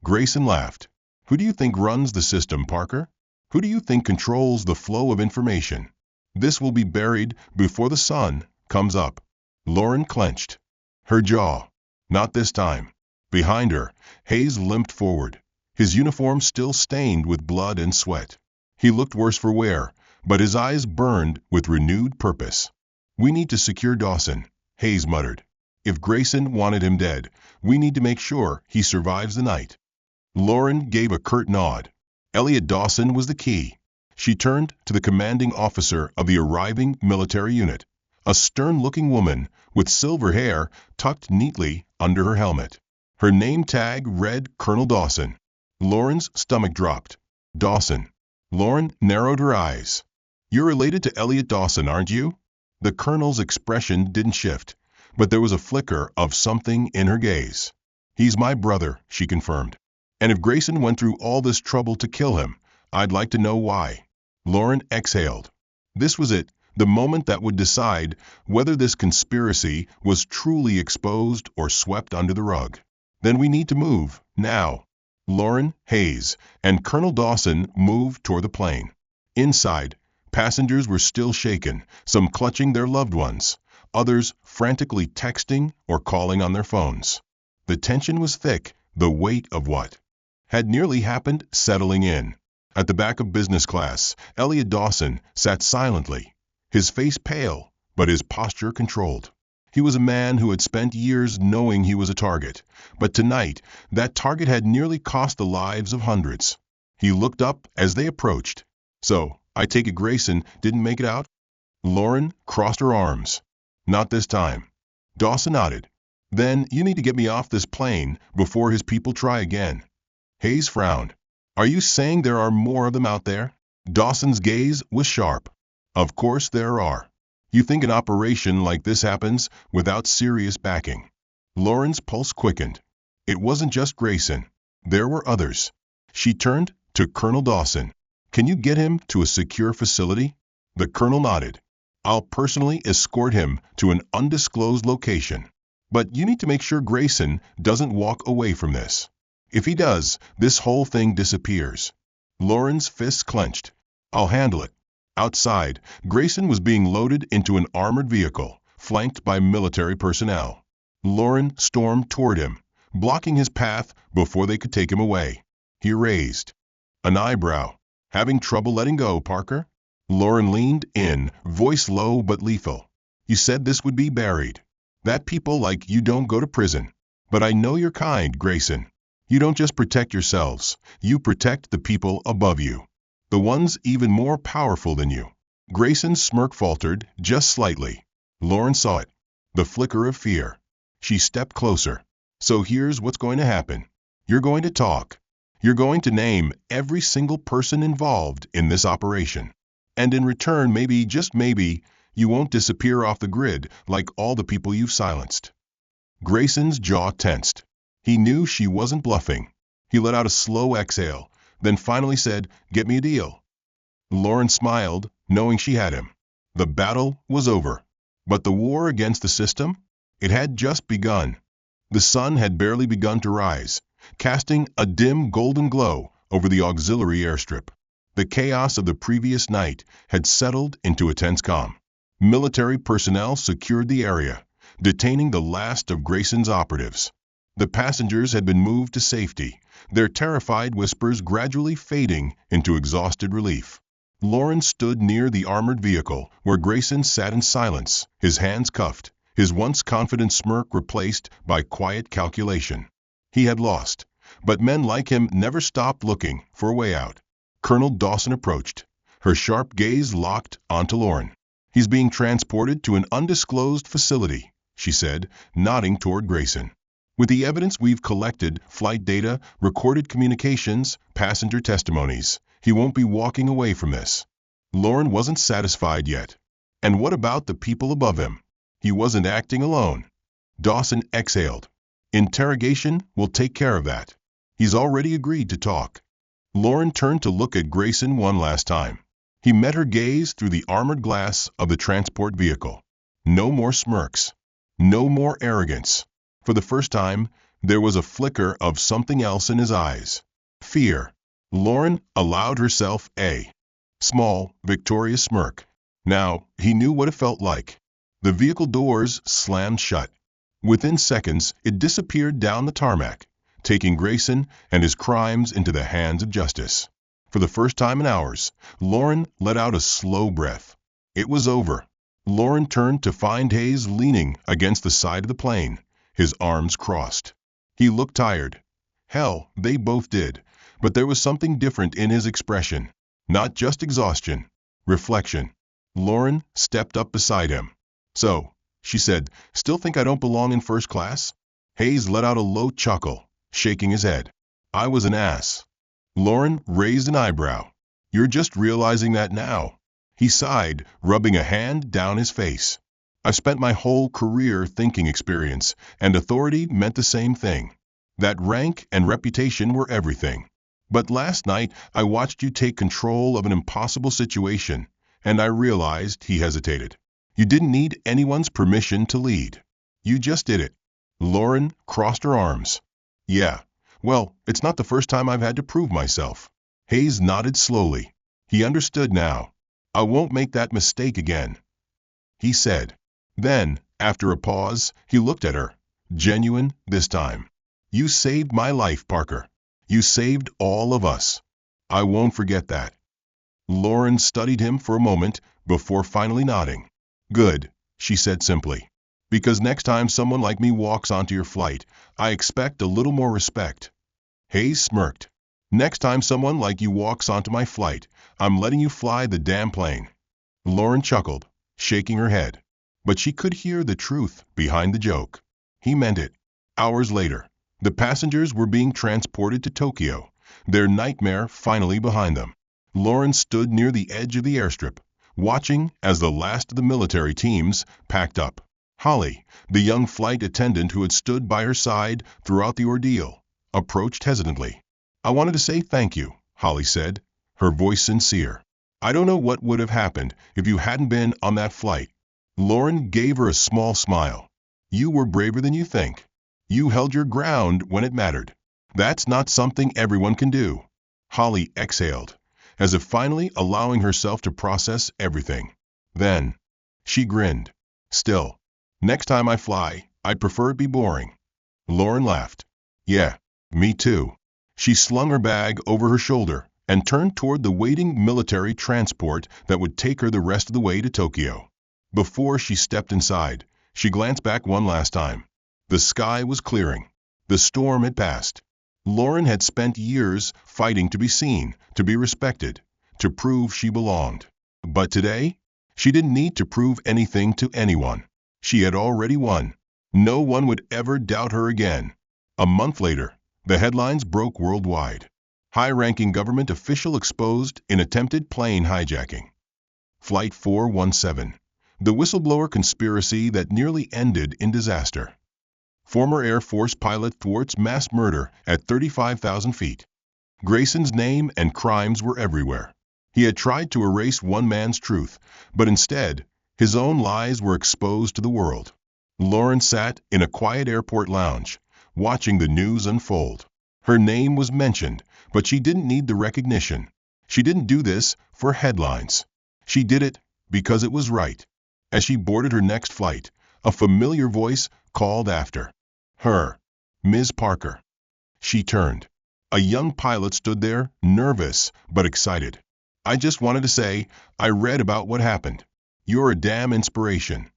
Grayson laughed. "Who do you think runs the system, Parker? Who do you think controls the flow of information? This will be buried before the sun comes up." Lauren clenched. Her jaw. Not this time. Behind her, Hayes limped forward, his uniform still stained with blood and sweat. He looked worse for wear, but his eyes burned with renewed purpose. "We need to secure Dawson," Hayes muttered. "If Grayson wanted him dead, we need to make sure he survives the night." Lauren gave a curt nod. Elliot Dawson was the key. She turned to the commanding officer of the arriving military unit, a stern-looking woman with silver hair tucked neatly under her helmet. Her name tag read Colonel Dawson. Lauren's stomach dropped. "Dawson." Lauren narrowed her eyes. "You're related to Elliot Dawson, aren't you?" The colonel's expression didn't shift, but there was a flicker of something in her gaze. "He's my brother," she confirmed. "And if Grayson went through all this trouble to kill him, I'd like to know why." Lauren exhaled. This was it, the moment that would decide whether this conspiracy was truly exposed or swept under the rug. "Then we need to move, now." Lauren, Hayes, and Colonel Dawson moved toward the plane. Inside, passengers were still shaken, some clutching their loved ones, others frantically texting or calling on their phones. The tension was thick, the weight of what had nearly happened settling in. At the back of business class, Elliot Dawson sat silently, his face pale, but his posture controlled. He was a man who had spent years knowing he was a target, but tonight that target had nearly cost the lives of hundreds. He looked up as they approached. "So, I take it Grayson didn't make it out?" Lauren crossed her arms. "Not this time." Dawson nodded. "Then you need to get me off this plane before his people try again." Hayes frowned. "Are you saying there are more of them out there?" Dawson's gaze was sharp. "Of course there are. You think an operation like this happens without serious backing?" Lauren's pulse quickened. It wasn't just Grayson. There were others. She turned to Colonel Dawson. "Can you get him to a secure facility?" The colonel nodded. "I'll personally escort him to an undisclosed location. But you need to make sure Grayson doesn't walk away from this. If he does, this whole thing disappears." Lauren's fists clenched. "I'll handle it." Outside, Grayson was being loaded into an armored vehicle, flanked by military personnel. Lauren stormed toward him, blocking his path before they could take him away. He raised an eyebrow. "Having trouble letting go, Parker?" Lauren leaned in, voice low but lethal. "You said this would be buried. That people like you don't go to prison. But I know you're kind, Grayson. You don't just protect yourselves, you protect the people above you. The ones even more powerful than you." Grayson's smirk faltered, just slightly. Lauren saw it. The flicker of fear. She stepped closer. "So here's what's going to happen. You're going to talk. You're going to name every single person involved in this operation. And in return, maybe, just maybe, you won't disappear off the grid like all the people you've silenced." Grayson's jaw tensed. He knew she wasn't bluffing. He let out a slow exhale, then finally said, "Get me a deal." Lauren smiled, knowing she had him. The battle was over. But the war against the system? It had just begun. The sun had barely begun to rise, casting a dim golden glow over the auxiliary airstrip. The chaos of the previous night had settled into a tense calm. Military personnel secured the area, detaining the last of Grayson's operatives. The passengers had been moved to safety, their terrified whispers gradually fading into exhausted relief. Lauren stood near the armored vehicle where Grayson sat in silence, his hands cuffed, his once confident smirk replaced by quiet calculation. He had lost, but men like him never stopped looking for a way out. Colonel Dawson approached, her sharp gaze locked onto Lauren. "He's being transported to an undisclosed facility," she said, nodding toward Grayson. "With the evidence we've collected, flight data, recorded communications, passenger testimonies, he won't be walking away from this." Lauren wasn't satisfied yet. And what about the people above him? He wasn't acting alone. Dawson exhaled. "Interrogation will take care of that. He's already agreed to talk." Lauren turned to look at Grayson one last time. He met her gaze through the armored glass of the transport vehicle. No more smirks. No more arrogance. For the first time, there was a flicker of something else in his eyes. Fear. Lauren allowed herself a small, victorious smirk. Now, he knew what it felt like. The vehicle doors slammed shut. Within seconds, it disappeared down the tarmac, taking Grayson and his crimes into the hands of justice. For the first time in hours, Lauren let out a slow breath. It was over. Lauren turned to find Hayes leaning against the side of the plane, his arms crossed. He looked tired. Hell, they both did, but there was something different in his expression. Not just exhaustion, reflection. Lauren stepped up beside him. "So," she said, "still think I don't belong in first class?" Hayes let out a low chuckle, shaking his head. "I was an ass." Lauren raised an eyebrow. "You're just realizing that now." He sighed, rubbing a hand down his face. "I've spent my whole career thinking experience, and authority meant the same thing. That rank and reputation were everything. But last night I watched you take control of an impossible situation, and I realized," he hesitated, "you didn't need anyone's permission to lead. You just did it." Lauren crossed her arms. "Yeah, well, it's not the first time I've had to prove myself." Hayes nodded slowly. He understood now. "I won't make that mistake again," he said. Then, after a pause, he looked at her. Genuine this time. "You saved my life, Parker. You saved all of us. I won't forget that." Lauren studied him for a moment before finally nodding. "Good," she said simply. "Because next time someone like me walks onto your flight, I expect a little more respect." Hayes smirked. "Next time someone like you walks onto my flight, I'm letting you fly the damn plane." Lauren chuckled, shaking her head. But she could hear the truth behind the joke. He meant it. Hours later, the passengers were being transported to Tokyo, their nightmare finally behind them. Lauren stood near the edge of the airstrip, watching as the last of the military teams packed up. Holly, the young flight attendant who had stood by her side throughout the ordeal, approached hesitantly. "I wanted to say thank you," Holly said, her voice sincere. "I don't know what would have happened if you hadn't been on that flight." Lauren gave her a small smile. "You were braver than you think. You held your ground when it mattered. That's not something everyone can do." Holly exhaled, as if finally allowing herself to process everything. Then, she grinned. "Still, next time I fly, I'd prefer it be boring." Lauren laughed. "Yeah, me too." She slung her bag over her shoulder and turned toward the waiting military transport that would take her the rest of the way to Tokyo. Before she stepped inside, she glanced back one last time. The sky was clearing. The storm had passed. Lauren had spent years fighting to be seen, to be respected, to prove she belonged. But today, she didn't need to prove anything to anyone. She had already won. No one would ever doubt her again. A month later, the headlines broke worldwide. High-ranking government official exposed in attempted plane hijacking. Flight 417. The whistleblower conspiracy that nearly ended in disaster. Former Air Force pilot thwarts mass murder at 35,000 feet. Grayson's name and crimes were everywhere. He had tried to erase one man's truth, but instead, his own lies were exposed to the world. Lauren sat in a quiet airport lounge, watching the news unfold. Her name was mentioned, but she didn't need the recognition. She didn't do this for headlines. She did it because it was right. As she boarded her next flight, a familiar voice called after her. "Ms. Parker." She turned. A young pilot stood there, nervous but excited. "I just wanted to say, I read about what happened. You're a damn inspiration."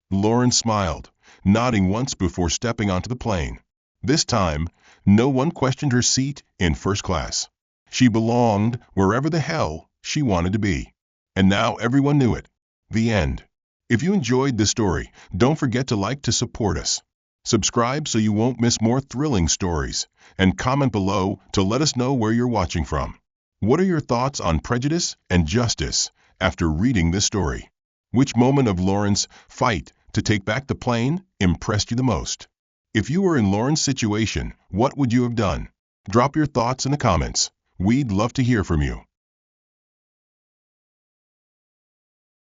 Lauren smiled, nodding once before stepping onto the plane. This time, no one questioned her seat in first class. She belonged wherever the hell she wanted to be. And now everyone knew it. The end. If you enjoyed this story, don't forget to support us. Subscribe so you won't miss more thrilling stories, and comment below to let us know where you're watching from. What are your thoughts on prejudice and justice after reading this story? Which moment of Lauren's fight to take back the plane impressed you the most? If you were in Lauren's situation, what would you have done? Drop your thoughts in the comments. We'd love to hear from you.